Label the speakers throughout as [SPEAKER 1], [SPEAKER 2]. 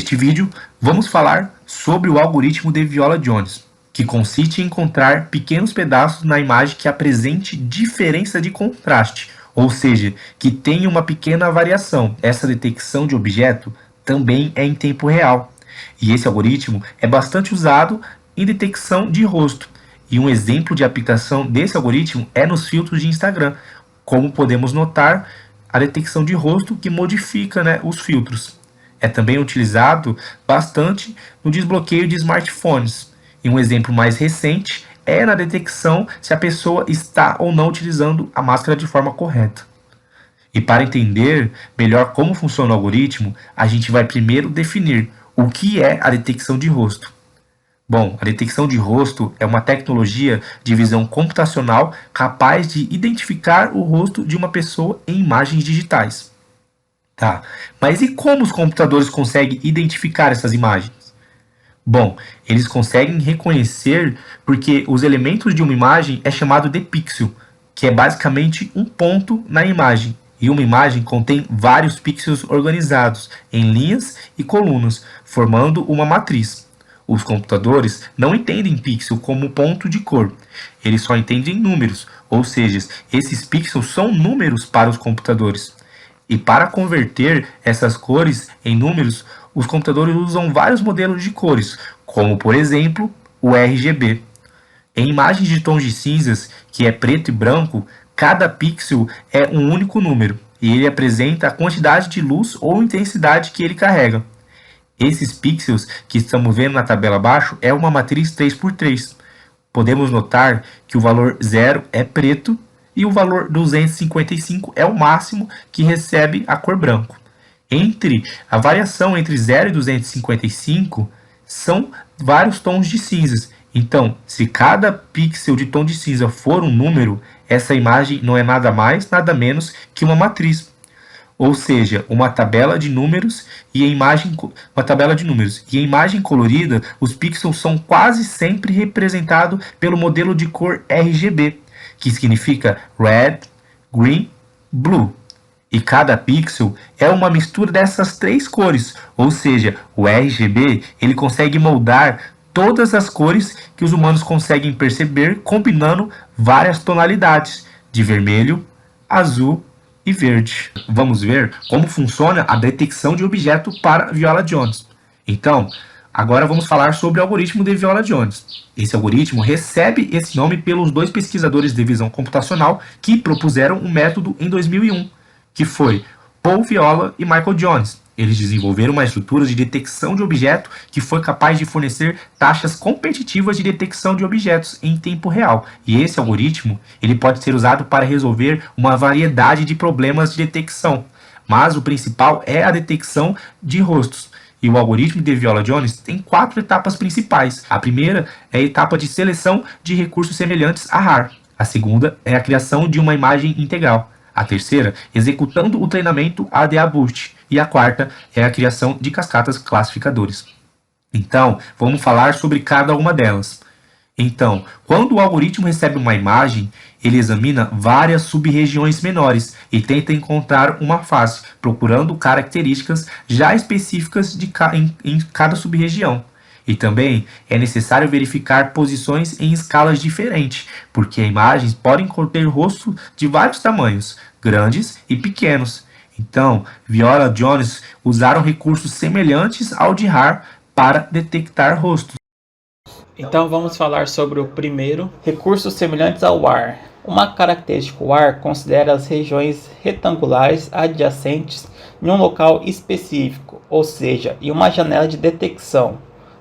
[SPEAKER 1] Neste vídeo, vamos falar sobre o algoritmo de Viola-Jones, que consiste em encontrar pequenos pedaços na imagem que apresente diferença de contraste, ou seja, que tenha uma pequena variação. Essa detecção de objeto também é em tempo real, e esse algoritmo é bastante usado em detecção de rosto. E um exemplo de aplicação desse algoritmo é nos filtros de Instagram, como podemos notar a detecção de rosto que modifica, os filtros. É também utilizado bastante no desbloqueio de smartphones. E um exemplo mais recente é na detecção se a pessoa está ou não utilizando a máscara de forma correta. E para entender melhor como funciona o algoritmo, a gente vai primeiro definir o que é a detecção de rosto. Bom, a detecção de rosto é uma tecnologia de visão computacional capaz de identificar o rosto de uma pessoa em imagens digitais. Tá, mas e como os computadores conseguem identificar essas imagens? Bom, eles conseguem reconhecer porque os elementos de uma imagem é chamado de pixel, que é basicamente um ponto na imagem. E uma imagem contém vários pixels organizados em linhas e colunas, formando uma matriz. Os computadores não entendem pixel como ponto de cor, eles só entendem números, ou seja, esses pixels são números para os computadores. E para converter essas cores em números, os computadores usam vários modelos de cores, como por exemplo o RGB. Em imagens de tons de cinzas, que é preto e branco, cada pixel é um único número, e ele apresenta a quantidade de luz ou intensidade que ele carrega. Esses pixels que estamos vendo na tabela abaixo é uma matriz 3x3. Podemos notar que o valor 0 é preto e o valor 255 é o máximo que recebe a cor branco. A variação entre 0 e 255 são vários tons de cinzas. Então, se cada pixel de tom de cinza for um número, essa imagem não é nada mais, nada menos que uma matriz. Ou seja, uma tabela de números e em imagem colorida, os pixels são quase sempre representados pelo modelo de cor RGB, que significa Red, Green, Blue. E cada pixel é uma mistura dessas três cores, ou seja, o RGB ele consegue moldar todas as cores que os humanos conseguem perceber, combinando várias tonalidades de vermelho, azul e verde. Vamos ver como funciona a detecção de objeto para Viola-Jones. Então, agora vamos falar sobre o algoritmo de Viola-Jones. Esse algoritmo recebe esse nome pelos dois pesquisadores de visão computacional que propuseram um método em 2001, que foi Paul Viola e Michael Jones. Eles desenvolveram uma estrutura de detecção de objeto que foi capaz de fornecer taxas competitivas de detecção de objetos em tempo real. E esse algoritmo ele pode ser usado para resolver uma variedade de problemas de detecção. Mas o principal é a detecção de rostos. E o algoritmo de Viola-Jones tem 4 etapas principais. A primeira é a etapa de seleção de recursos semelhantes a RAR. A segunda é a criação de uma imagem integral. A terceira, executando o treinamento ADA-Boost. E a quarta é a criação de cascatas classificadores. Então, vamos falar sobre cada uma delas. Então, quando o algoritmo recebe uma imagem, ele examina várias sub-regiões menores e tenta encontrar uma face, procurando características já específicas em cada sub-região. E também é necessário verificar posições em escalas diferentes, porque imagens podem conter rostos de vários tamanhos, grandes e pequenos. Então, Viola-Jones usaram recursos semelhantes ao de RAR para detectar rostos.
[SPEAKER 2] Então vamos falar sobre o primeiro, recursos semelhantes ao WAR. Uma característica WAR considera as regiões retangulares adjacentes em um local específico, ou seja, em uma janela de detecção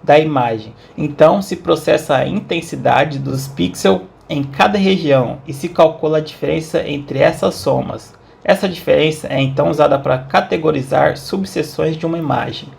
[SPEAKER 2] da imagem. Então se processa a intensidade dos pixels em cada região e se calcula a diferença entre essas somas. Essa diferença é então usada para categorizar subseções de uma imagem.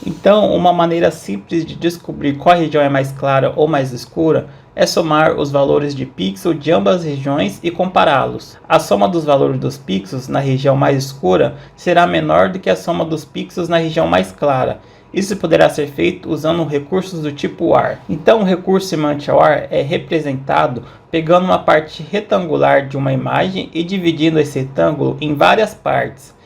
[SPEAKER 2] Então, uma maneira simples de descobrir qual região é mais clara ou mais escura é somar os valores de pixel de ambas as regiões e compará-los. A soma dos valores dos pixels na região mais escura será menor do que a soma dos pixels na região mais clara. Isso poderá ser feito usando recursos do tipo WAR. Então, o recurso semântico WAR é representado pegando uma parte retangular de uma imagem e dividindo esse retângulo em várias partes.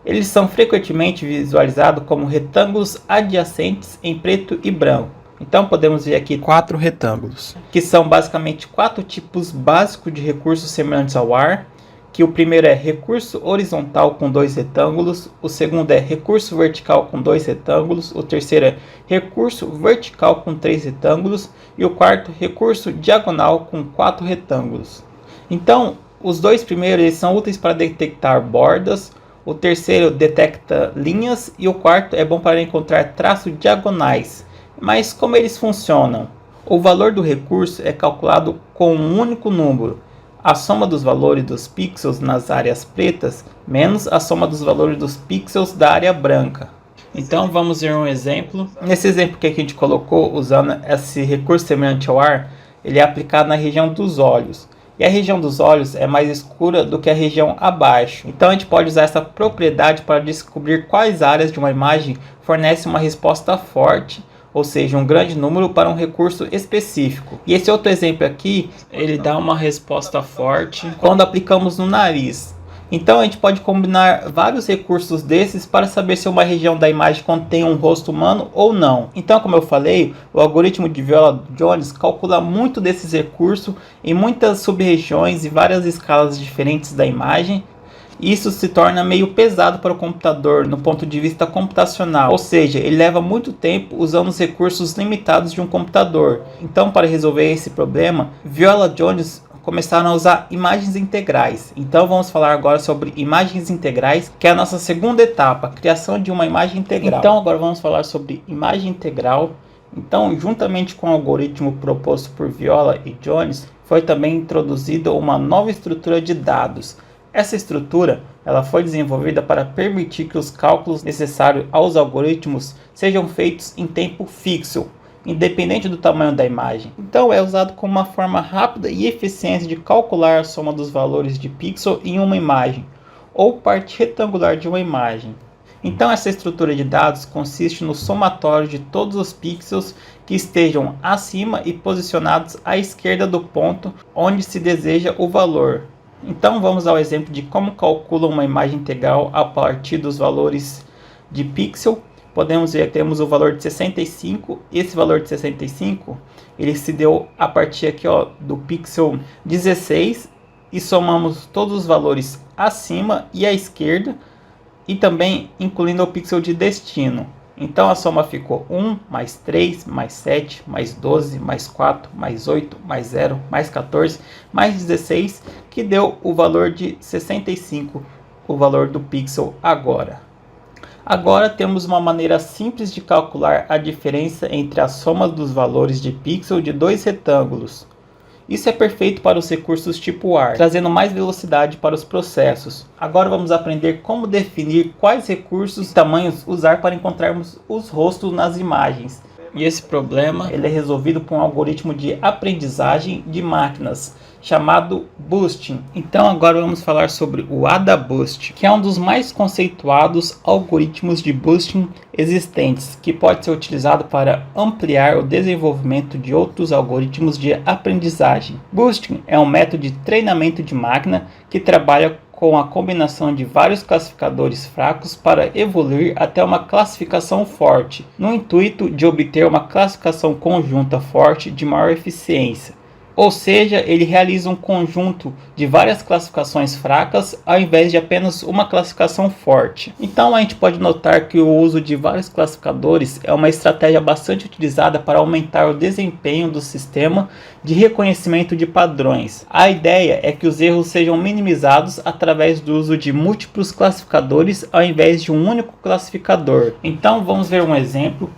[SPEAKER 2] Eles são frequentemente visualizados como retângulos adjacentes em preto e branco. Então podemos ver aqui 4 retângulos, que são basicamente 4 tipos básicos de recursos semelhantes ao ar, que o primeiro é recurso horizontal com 2 retângulos, o segundo é recurso vertical com 2 retângulos, o terceiro é recurso vertical com 3 retângulos e o quarto recurso diagonal com 4 retângulos. Então, os dois primeiros eles são úteis para detectar bordas, o terceiro detecta linhas e o quarto é bom para encontrar traços diagonais. Mas como eles funcionam? O valor do recurso é calculado com um único número, a soma dos valores dos pixels nas áreas pretas menos a soma dos valores dos pixels da área branca. Então vamos ver um exemplo. Nesse exemplo que a gente colocou usando esse recurso semelhante ao ar, ele é aplicado na região dos olhos. E a região dos olhos é mais escura do que a região abaixo. Então a gente pode usar essa propriedade para descobrir quais áreas de uma imagem fornecem uma resposta forte, ou seja, um grande número para um recurso específico. E esse outro exemplo aqui, ele dá uma resposta forte quando aplicamos no nariz. Então a gente pode combinar vários recursos desses para saber se uma região da imagem contém um rosto humano ou não. Então, como eu falei, o algoritmo de Viola-Jones calcula muito desses recursos em muitas sub-regiões e várias escalas diferentes da imagem. Isso se torna meio pesado para o computador no ponto de vista computacional, ou seja, ele leva muito tempo usando os recursos limitados de um computador. Então, para resolver esse problema, Viola-Jones começaram a usar imagens integrais. Então vamos falar agora sobre imagens integrais, que é a nossa segunda etapa, a criação de uma imagem integral. Então agora vamos falar sobre imagem integral. Então, juntamente com o algoritmo proposto por Viola e Jones, foi também introduzida uma nova estrutura de dados. Essa estrutura ela foi desenvolvida para permitir que os cálculos necessários aos algoritmos sejam feitos em tempo fixo, independente do tamanho da imagem. Então é usado como uma forma rápida e eficiente de calcular a soma dos valores de pixel em uma imagem, ou parte retangular de uma imagem. Então essa estrutura de dados consiste no somatório de todos os pixels que estejam acima e posicionados à esquerda do ponto onde se deseja o valor. Então vamos ao exemplo de como calcula uma imagem integral a partir dos valores de pixel. Podemos ver que temos o valor de 65, esse valor de 65, ele se deu a partir aqui, ó, do pixel 16 e somamos todos os valores acima e à esquerda e também incluindo o pixel de destino. Então a soma ficou 1, mais 3, mais 7, mais 12, mais 4, mais 8, mais 0, mais 14, mais 16, que deu o valor de 65, o valor do pixel agora. Agora temos uma maneira simples de calcular a diferença entre a soma dos valores de pixel de dois retângulos. Isso é perfeito para os recursos tipo AR, trazendo mais velocidade para os processos. Agora vamos aprender como definir quais recursos e tamanhos usar para encontrarmos os rostos nas imagens. E esse problema ele é resolvido por um algoritmo de aprendizagem de máquinas, chamado Boosting. Então agora vamos falar sobre o AdaBoost, que é um dos mais conceituados algoritmos de boosting existentes, que pode ser utilizado para ampliar o desenvolvimento de outros algoritmos de aprendizagem. Boosting é um método de treinamento de máquina que trabalha com a combinação de vários classificadores fracos para evoluir até uma classificação forte, no intuito de obter uma classificação conjunta forte de maior eficiência. Ou seja, ele realiza um conjunto de várias classificações fracas ao invés de apenas uma classificação forte. Então a gente pode notar que o uso de vários classificadores é uma estratégia bastante utilizada para aumentar o desempenho do sistema de reconhecimento de padrões. A ideia é que os erros sejam minimizados através do uso de múltiplos classificadores ao invés de um único classificador. Então vamos ver um exemplo.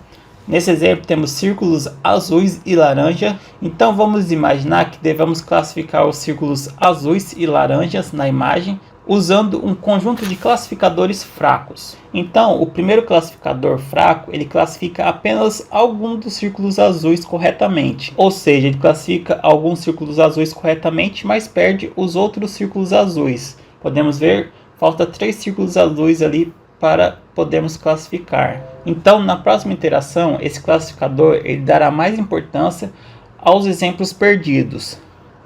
[SPEAKER 2] Nesse exemplo temos círculos azuis e laranja, então vamos imaginar que devemos classificar os círculos azuis e laranjas na imagem usando um conjunto de classificadores fracos. Então o primeiro classificador fraco ele classifica apenas alguns dos círculos azuis corretamente, ou seja, ele classifica alguns círculos azuis corretamente, mas perde os outros círculos azuis. Podemos ver, falta 3 círculos azuis ali para podermos classificar. Então, na próxima iteração, esse classificador ele dará mais importância aos exemplos perdidos.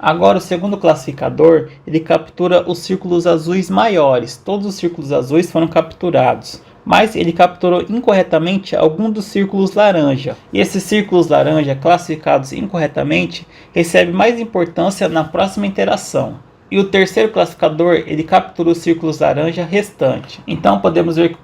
[SPEAKER 2] Agora o segundo classificador, ele captura os círculos azuis maiores. Todos os círculos azuis foram capturados, mas ele capturou incorretamente algum dos círculos laranja. E esses círculos laranja classificados incorretamente recebem mais importância na próxima interação. E o terceiro classificador, ele captura os círculos laranja restante. Então podemos ver que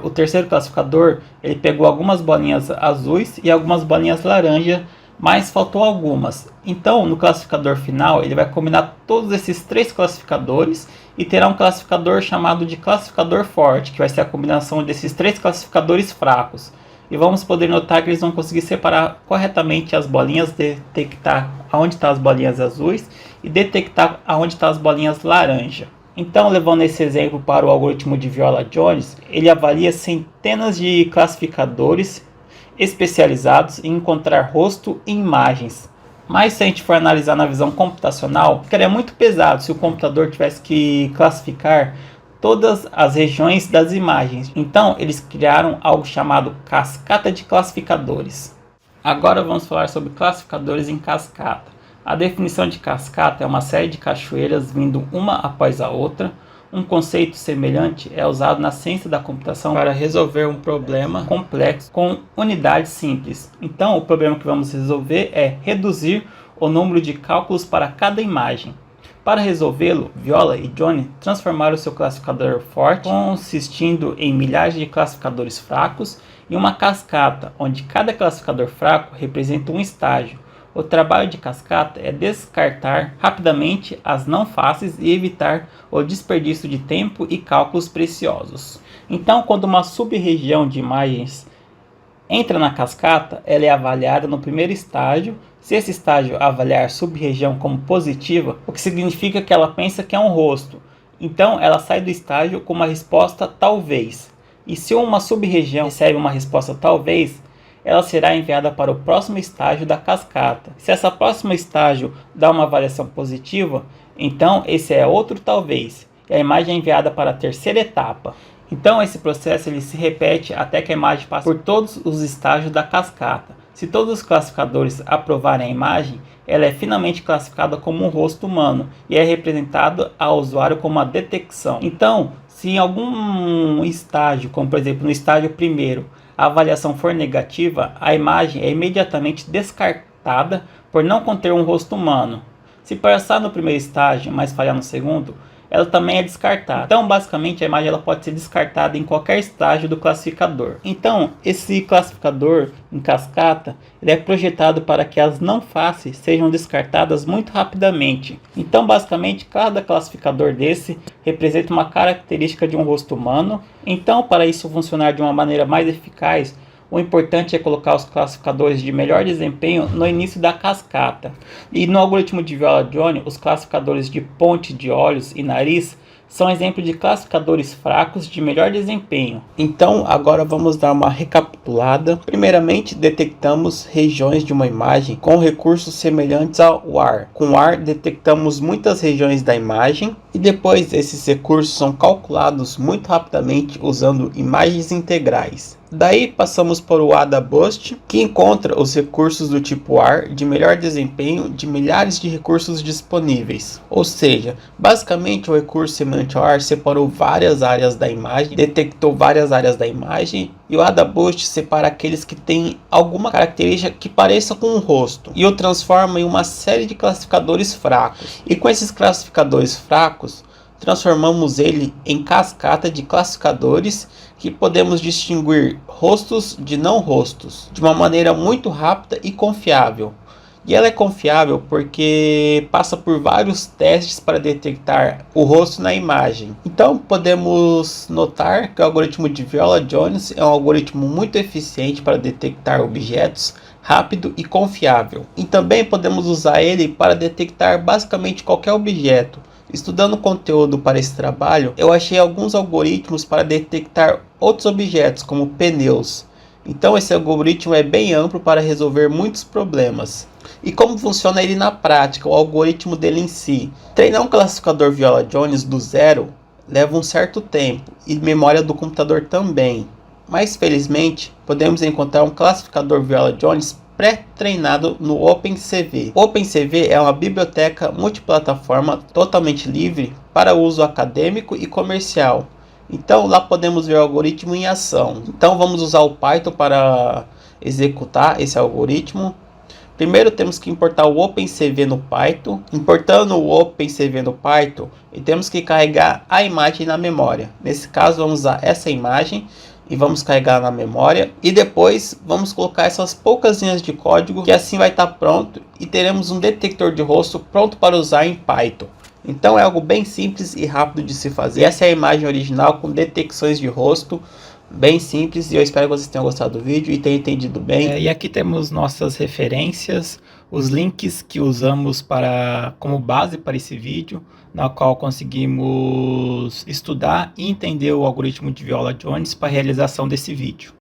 [SPEAKER 2] o terceiro classificador, ele pegou algumas bolinhas azuis e algumas bolinhas laranja, mas faltou algumas. Então, no classificador final, ele vai combinar todos esses três classificadores e terá um classificador chamado de classificador forte, que vai ser a combinação desses três classificadores fracos. E vamos poder notar que eles vão conseguir separar corretamente as bolinhas, detectar aonde estão as bolinhas azuis e detectar aonde estão as bolinhas laranja. Então, levando esse exemplo para o algoritmo de Viola-Jones, ele avalia centenas de classificadores especializados em encontrar rosto e imagens. Mas se a gente for analisar na visão computacional, ficaria muito pesado se o computador tivesse que classificar todas as regiões das imagens. Então eles criaram algo chamado cascata de classificadores. Agora vamos falar sobre classificadores em cascata. A definição de cascata é uma série de cachoeiras vindo uma após a outra. Um conceito semelhante é usado na ciência da computação para resolver um problema complexo com unidades simples. Então, o problema que vamos resolver é reduzir o número de cálculos para cada imagem. Para resolvê-lo, Viola e Jones transformaram seu classificador forte, consistindo em milhares de classificadores fracos, em uma cascata, onde cada classificador fraco representa um estágio. O trabalho de cascata é descartar rapidamente as não fáceis e evitar o desperdício de tempo e cálculos preciosos. Então, quando uma sub-região de imagens entra na cascata, ela é avaliada no primeiro estágio. Se esse estágio avaliar a sub-região como positiva, o que significa que ela pensa que é um rosto. Então, ela sai do estágio com uma resposta talvez. E se uma sub-região recebe uma resposta talvez, ela será enviada para o próximo estágio da cascata. Se essa próxima estágio dá uma avaliação positiva, então esse é outro talvez, e a imagem é enviada para a terceira etapa. Então esse processo ele se repete até que a imagem passe por todos os estágios da cascata. Se todos os classificadores aprovarem a imagem, ela é finalmente classificada como um rosto humano e é representada ao usuário como uma detecção. Então, se em algum estágio, como por exemplo no estágio primeiro, a avaliação for negativa, a imagem é imediatamente descartada por não conter um rosto humano. Se passar no primeiro estágio, mas falhar no segundo, ela também é descartada. Então, basicamente, a imagem ela pode ser descartada em qualquer estágio do classificador. Então, esse classificador em cascata ele é projetado para que as não fáceis sejam descartadas muito rapidamente. Então, basicamente, cada classificador desse representa uma característica de um rosto humano. Então, para isso funcionar de uma maneira mais eficaz, o importante é colocar os classificadores de melhor desempenho no início da cascata. E no algoritmo de Viola-Jones, os classificadores de ponte de olhos e nariz são exemplos de classificadores fracos de melhor desempenho. Então, agora vamos dar uma recapitulada. Primeiramente, detectamos regiões de uma imagem com recursos semelhantes ao WAR. Com o WAR, detectamos muitas regiões da imagem e depois esses recursos são calculados muito rapidamente usando imagens integrais. Daí passamos para o AdaBoost, que encontra os recursos do tipo WAR de melhor desempenho de milhares de recursos disponíveis. Ou seja, basicamente o recurso semelhante ao WAR separou várias áreas da imagem, detectou várias áreas da imagem, e o AdaBoost separa aqueles que têm alguma característica que pareça com um rosto, e o transforma em uma série de classificadores fracos. E com esses classificadores fracos, transformamos ele em cascata de classificadores que podemos distinguir rostos de não rostos de uma maneira muito rápida e confiável. E ela é confiável porque passa por vários testes para detectar o rosto na imagem. Então podemos notar que o algoritmo de Viola-Jones é um algoritmo muito eficiente para detectar objetos, rápido e confiável. E também podemos usar ele para detectar basicamente qualquer objeto. Estudando conteúdo para esse trabalho, eu achei alguns algoritmos para detectar outros objetos, como pneus. Então esse algoritmo é bem amplo para resolver muitos problemas. E como funciona ele na prática, o algoritmo dele em si? Treinar um classificador Viola-Jones do zero leva um certo tempo, e memória do computador também. Mas felizmente, podemos encontrar um classificador Viola-Jones pré-treinado no OpenCV. OpenCV é uma biblioteca multiplataforma totalmente livre para uso acadêmico e comercial. Então lá podemos ver o algoritmo em ação. Então vamos usar o Python para executar esse algoritmo. Primeiro temos que importar o OpenCV no Python. Importando o OpenCV no Python, e temos que carregar a imagem na memória. Nesse caso vamos usar essa imagem e vamos carregar na memória. E depois vamos colocar essas poucas linhas de código, que assim vai estar pronto e teremos um detector de rosto pronto para usar em Python. Então é algo bem simples e rápido de se fazer. Essa é a imagem original com detecções de rosto, bem simples, e eu espero que vocês tenham gostado do vídeo e tenham entendido bem. E aqui temos nossas referências, os links que usamos como base para esse vídeo, na qual conseguimos estudar e entender o algoritmo de Viola Jones para a realização desse vídeo.